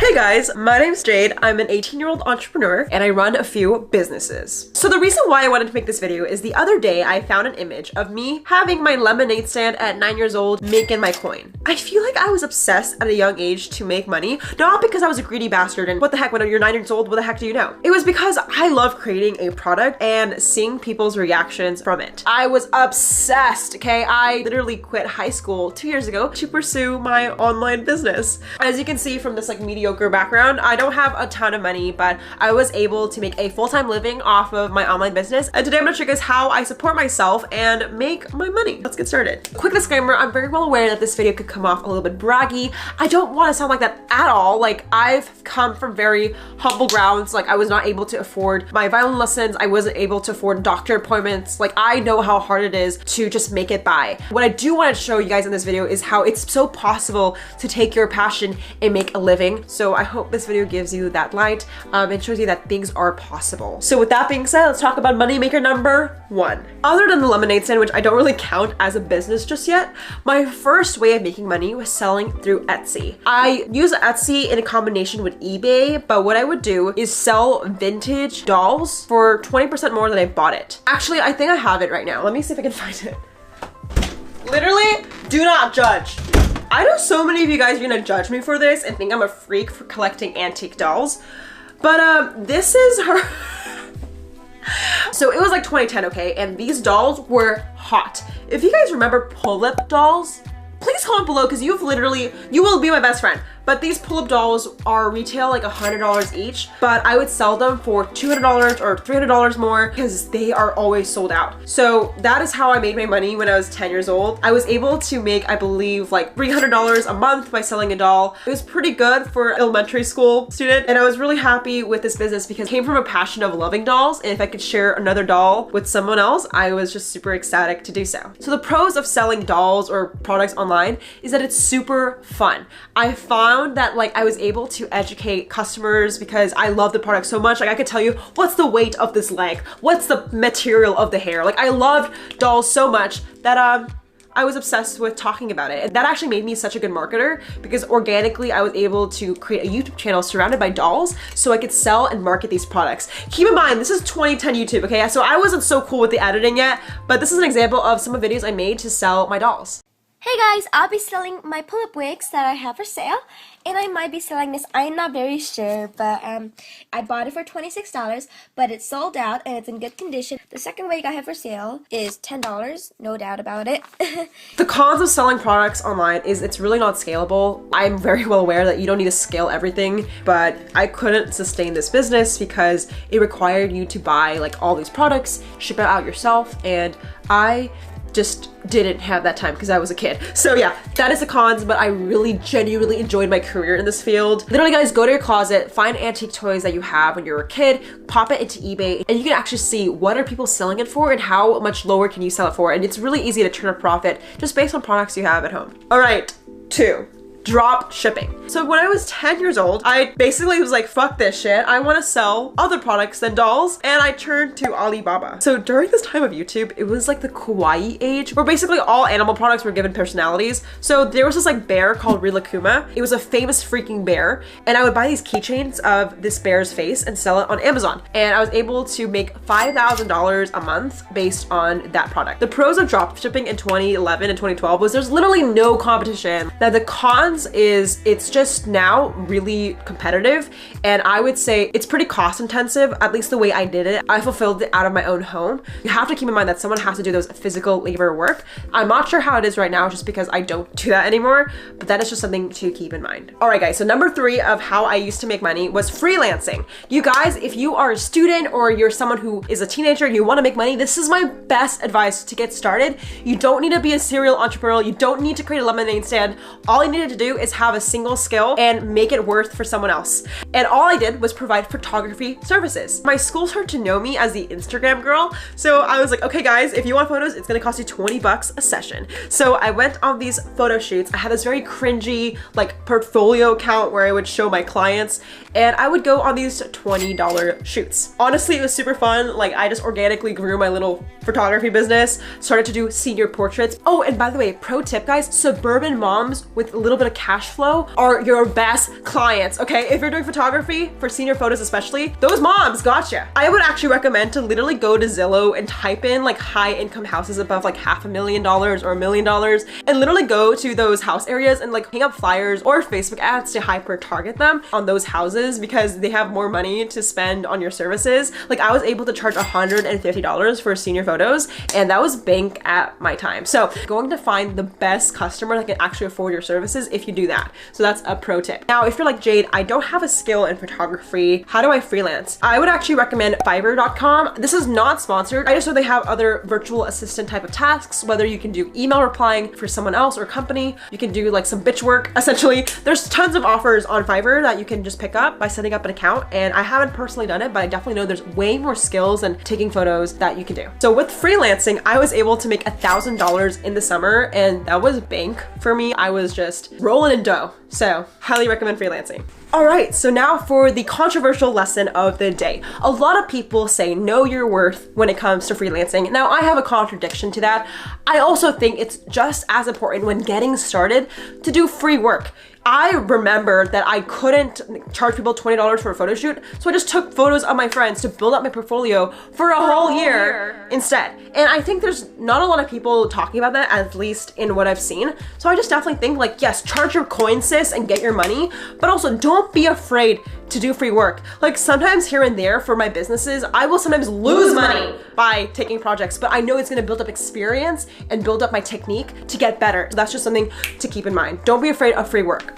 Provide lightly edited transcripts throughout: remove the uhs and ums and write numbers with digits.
Hey guys, my name's Jade. I'm an 18-year-old entrepreneur and I run a few businesses. So the reason why I wanted to make this video is the other day I found an image of me having my lemonade stand at 9 years old making my coin. I feel like I was obsessed at a young age to make money, not because I was a greedy bastard and what the heck, when you're 9 years old, what the heck do you know? It was because I love creating a product and seeing people's reactions from it. I was obsessed, okay? I literally quit high school 2 years ago to pursue my online business. As you can see from this like mediocre background, I don't have a ton of money, but I was able to make a full-time living off of my online business. And today I'm gonna show you guys how I support myself and make my money. Let's get started. Quick disclaimer, I'm very well aware that this video could come off a little bit braggy. I don't want to sound like that at all. Like, I've come from very humble grounds. Like, I was not able to afford my violin lessons. I wasn't able to afford doctor appointments. Like, I know how hard it is to just make it by. What I do want to show you guys in this video is how it's so possible to take your passion and make a living. So I hope this video gives you that light and shows you that things are possible. So with that being said, let's talk about moneymaker number 1. Other than the lemonade stand, which I don't really count as a business just yet, my first way of making money was selling through Etsy. I use Etsy in a combination with eBay, but what I would do is sell vintage dolls for 20% more than I bought it. Actually, I think I have it right now. Let me see if I can find it. Literally, do not judge. I know so many of you guys are gonna judge me for this and think I'm a freak for collecting antique dolls, but this is her. So it was like 2010, okay? And these dolls were hot. If you guys remember pull-up dolls, please comment below because you will be my best friend. But these pull-up dolls are retail like $100 each, but I would sell them for $200 or $300 more because they are always sold out. So that is how I made my money when I was 10 years old. I was able to make, I believe, like $300 a month by selling a doll. It was pretty good for an elementary school student, and I was really happy with this business because it came from a passion of loving dolls, and if I could share another doll with someone else, I was just super ecstatic to do so. So the pros of selling dolls or products online is that it's super fun. I found that like I was able to educate customers because I love the product so much. Like, I could tell you what's the weight of this leg, what's the material of the hair. Like, I loved dolls so much that I was obsessed with talking about it. And that actually made me such a good marketer because organically I was able to create a YouTube channel surrounded by dolls so I could sell and market these products. Keep in mind, this is 2010 YouTube, okay? So I wasn't so cool with the editing yet, but this is an example of some of the videos I made to sell my dolls. Hey guys, I'll be selling my pull-up wigs that I have for sale, and I might be selling this. I'm not very sure, but I bought it for $26, but it's sold out and it's in good condition. The second wig I have for sale is $10, no doubt about it. The cons of selling products online is it's really not scalable. I'm very well aware that you don't need to scale everything, but I couldn't sustain this business because it required you to buy like all these products, ship it out yourself, and I just didn't have that time because I was a kid. So yeah, that is the cons, but I really genuinely enjoyed my career in this field. Literally guys, go to your closet, find antique toys that you have when you were a kid, pop it into eBay, and you can actually see what are people selling it for and how much lower can you sell it for. And it's really easy to turn a profit just based on products you have at home. All right, 2. Drop shipping. So when I was 10 years old, I basically was like, fuck this shit. I want to sell other products than dolls. And I turned to Alibaba. So during this time of YouTube, it was like the kawaii age where basically all animal products were given personalities. So there was this like bear called Rilakuma. It was a famous freaking bear. And I would buy these keychains of this bear's face and sell it on Amazon. And I was able to make $5,000 a month based on that product. The pros of drop shipping in 2011 and 2012 was there's literally no competition. Now the cons is it's just now really competitive, and I would say it's pretty cost intensive, at least the way I did it. I fulfilled it out of my own home. You have to keep in mind that someone has to do those physical labor work. I'm not sure how it is right now just because I don't do that anymore, but that is just something to keep in mind. All right guys, so number 3 of how I used to make money was freelancing. You guys, if you are a student or you're someone who is a teenager and you want to make money, this is my best advice to get started. You don't need to be a serial entrepreneur. You don't need to create a lemonade stand. All you needed to do is have a single skill and make it worth for someone else. And all I did was provide photography services. My school started to know me as the Instagram girl. So I was like, okay guys, if you want photos, it's gonna cost you 20 bucks a session. So I went on these photo shoots. I had this very cringy like portfolio account where I would show my clients, and I would go on these $20 shoots. Honestly, it was super fun. Like, I just organically grew my little photography business, started to do senior portraits. Oh, and by the way, pro tip guys, suburban moms with a little bit of cash flow are your best clients, okay? If you're doing photography for senior photos especially, those moms gotcha. I would actually recommend to literally go to Zillow and type in like high income houses above like $500,000 or $1 million and literally go to those house areas and like hang up flyers or Facebook ads to hyper target them on those houses because they have more money to spend on your services. Like I was able to charge $150 for senior photos, and that was bank at my time. So going to find the best customer that can actually afford your services if you do that. So that's a pro tip. Now, if you're like, Jade, I don't have a skill in photography, how do I freelance? I would actually recommend Fiverr.com. This is not sponsored. I just know they have other virtual assistant type of tasks, whether you can do email replying for someone else or company, you can do like some bitch work. Essentially, there's tons of offers on Fiverr that you can just pick up by setting up an account. And I haven't personally done it, but I definitely know there's way more skills than taking photos that you can do. So with freelancing, I was able to make $1,000 in the summer, and that was bank for me. I was just rolling in dough. So highly recommend freelancing. All right, so now for the controversial lesson of the day. A lot of people say know your worth when it comes to freelancing. Now I have a contradiction to that. I also think it's just as important when getting started to do free work. I remember that I couldn't charge people $20 for a photo shoot, so I just took photos of my friends to build up my portfolio for a whole year instead. And I think there's not a lot of people talking about that, at least in what I've seen. So I just definitely think like, yes, charge your coin, sis, and get your money, but also don't be afraid to do free work. Like sometimes here and there for my businesses, I will sometimes lose money by taking projects, but I know it's gonna build up experience and build up my technique to get better. So that's just something to keep in mind. Don't be afraid of free work.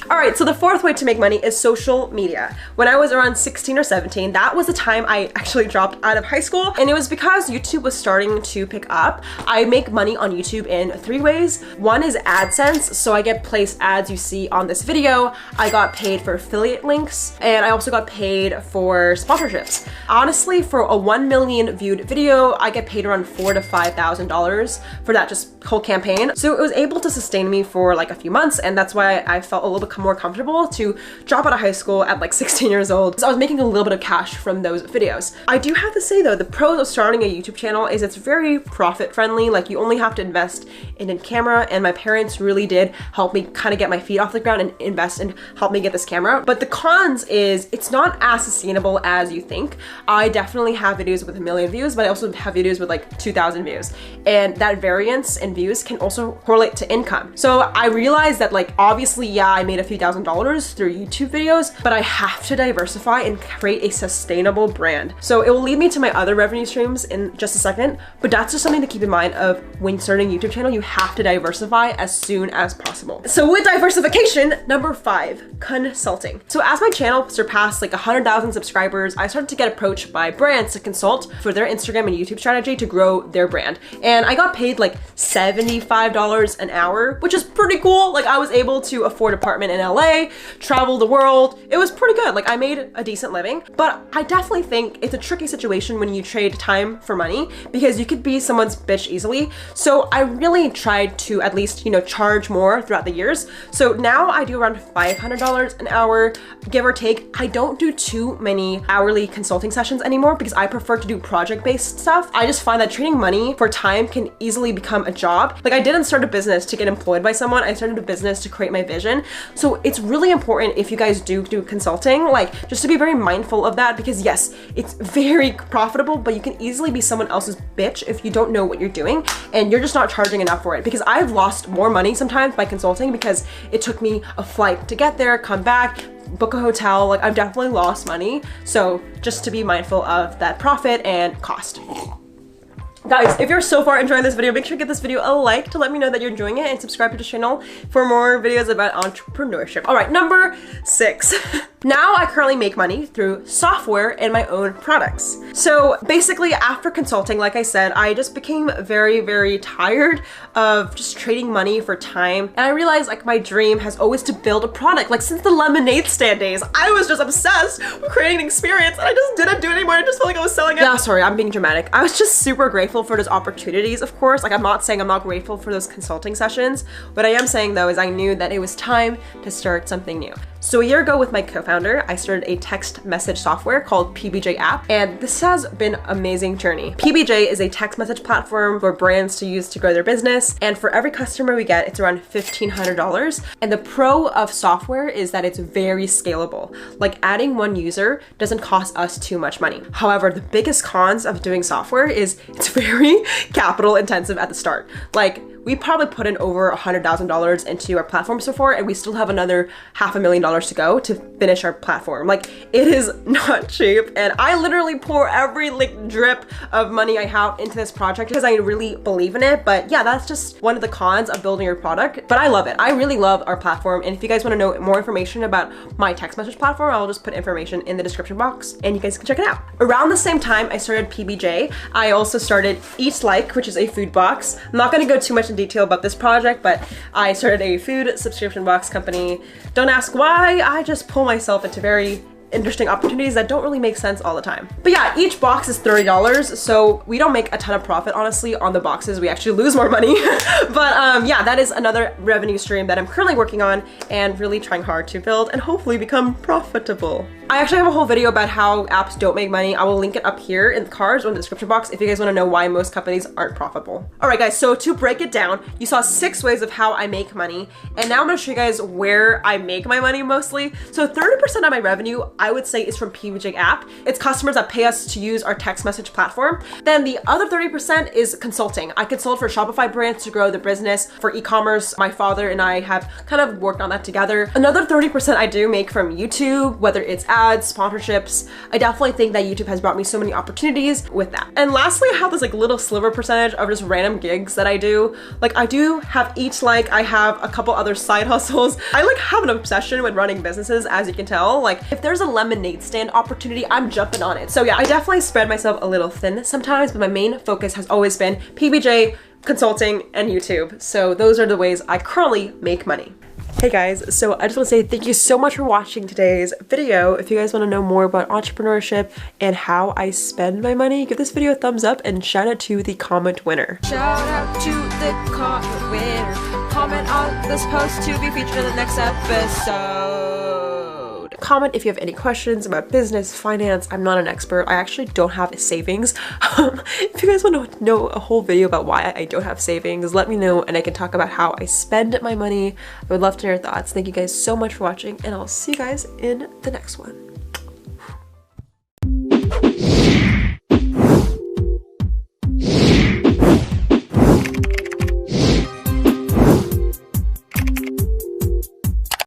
All right, so the fourth way to make money is social media. When I was around 16 or 17, that was the time I actually dropped out of high school, and it was because YouTube was starting to pick up. I make money on YouTube in 3 ways. One is AdSense, so I get placed ads you see on this video. I got paid for affiliate links, and I also got paid for sponsorships. Honestly, for a 1 million viewed video, I get paid around $4,000 to $5,000 for that just whole campaign. So it was able to sustain me for like a few months, and that's why I felt a little bit more comfortable to drop out of high school at like 16 years old. So I was making a little bit of cash from those videos. I do have to say though, the pros of starting a YouTube channel is it's very profit friendly. Like you only have to invest in a camera, and my parents really did help me kind of get my feet off the ground and invest and help me get this camera. But the cons is it's not as sustainable as you think. I definitely have videos with 1 million views, but I also have videos with like 2,000 views. And that variance in views can also correlate to income. So I realized that like, obviously, yeah, I made a few $1,000 through YouTube videos, but I have to diversify and create a sustainable brand. So it will lead me to my other revenue streams in just a second, but that's just something to keep in mind of when starting a YouTube channel, you have to diversify as soon as possible. So with diversification, number 5, consulting. So as my channel surpassed like 100,000 subscribers, I started to get approached by brands to consult for their Instagram and YouTube strategy to grow their brand. And I got paid like $75 an hour, which is pretty cool. Like I was able to afford an apartment in LA, travel the world. It was pretty good. Like I made a decent living, but I definitely think it's a tricky situation when you trade time for money because you could be someone's bitch easily. So I really tried to at least, you know, charge more throughout the years. So now I do around $500 an hour, give or take. I don't do too many hourly consulting sessions anymore because I prefer to do project-based stuff. I just find that trading money for time can easily become a job. Like I didn't start a business to get employed by someone. I started a business to create my vision. So it's really important if you guys do consulting, like just to be very mindful of that because yes, it's very profitable, but you can easily be someone else's bitch if you don't know what you're doing and you're just not charging enough for it. Because I've lost more money sometimes by consulting because it took me a flight to get there, come back, book a hotel. Like I've definitely lost money. So just to be mindful of that profit and cost. Guys, if you're so far enjoying this video, make sure to give this video a like to let me know that you're enjoying it and subscribe to the channel for more videos about entrepreneurship. All right, number 6. Now I currently make money through software and my own products. So basically after consulting, like I said, I just became very, very tired of just trading money for time. And I realized like my dream has always to build a product. Like since the lemonade stand days, I was just obsessed with creating an experience and I just didn't do it anymore. I just felt like I was selling it. Yeah, sorry, I'm being dramatic. I was just super grateful for those opportunities, of course. Like I'm not saying I'm not grateful for those consulting sessions. What I am saying though is I knew that it was time to start something new. So a year ago with my co-founder, I started a text message software called PBJ app, and this has been an amazing journey. PBJ is a text message platform for brands to use to grow their business, and for every customer we get, it's around $1,500. And the pro of software is that it's very scalable. Like adding one user doesn't cost us too much money. However, the biggest cons of doing software is it's very capital intensive at the start. Like we probably put in over $100,000 into our platform so far, and we still have another $500,000 to go to finish our platform. Like it is not cheap, and I literally pour every like drip of money I have into this project because I really believe in it. But yeah, that's just one of the cons of building your product. But I love it. I really love our platform, and if you guys want to know more information about my text message platform, I'll just put information in the description box, and you guys can check it out. Around the same time I started PBJ, I also started Eat Like, which is a food box. I'm not going to go too much in detail about this project, but I started a food subscription box company. Don't ask why, I just pull myself into very interesting opportunities that don't really make sense all the time. But yeah, each box is $30, so we don't make a ton of profit, honestly, on the boxes. We actually lose more money. But yeah, that is another revenue stream that I'm currently working on and really trying hard to build and hopefully become profitable. I actually have a whole video about how apps don't make money. I will link it up here in the cards or in the description box if you guys want to know why most companies aren't profitable. All right, guys, so to break it down, you saw 6 ways of how I make money, and now I'm gonna show you guys where I make my money mostly. So 30% of my revenue, I would say, is from PBJ app. It's customers that pay us to use our text message platform. Then the other 30% is consulting. I consult for Shopify brands to grow their business for e-commerce. My father and I have kind of worked on that together. Another 30% I do make from YouTube, whether it's ads, sponsorships. I definitely think that YouTube has brought me so many opportunities with that. And lastly, I have this like little sliver percentage of just random gigs that I do. Like I do have Eat Like, I have a couple other side hustles. I like have an obsession with running businesses, as you can tell. Like if there's a lemonade stand opportunity, I'm jumping on it. So yeah, I definitely spread myself a little thin sometimes, but my main focus has always been PBJ, consulting, and YouTube. So those are the ways I currently make money. Hey guys, so I just want to say thank you so much for watching today's video. If you guys want to know more about entrepreneurship and how I spend my money, give this video a thumbs up and shout out to the comment winner. Shout out to the comment winner. Comment on this post to be featured in the next episode. Comment if you have any questions about business, finance. I'm not an expert. I actually don't have savings. If you guys want to know a whole video about why I don't have savings, let me know and I can talk about how I spend my money. I would love to hear your thoughts. Thank you guys so much for watching, and I'll see you guys in the next one.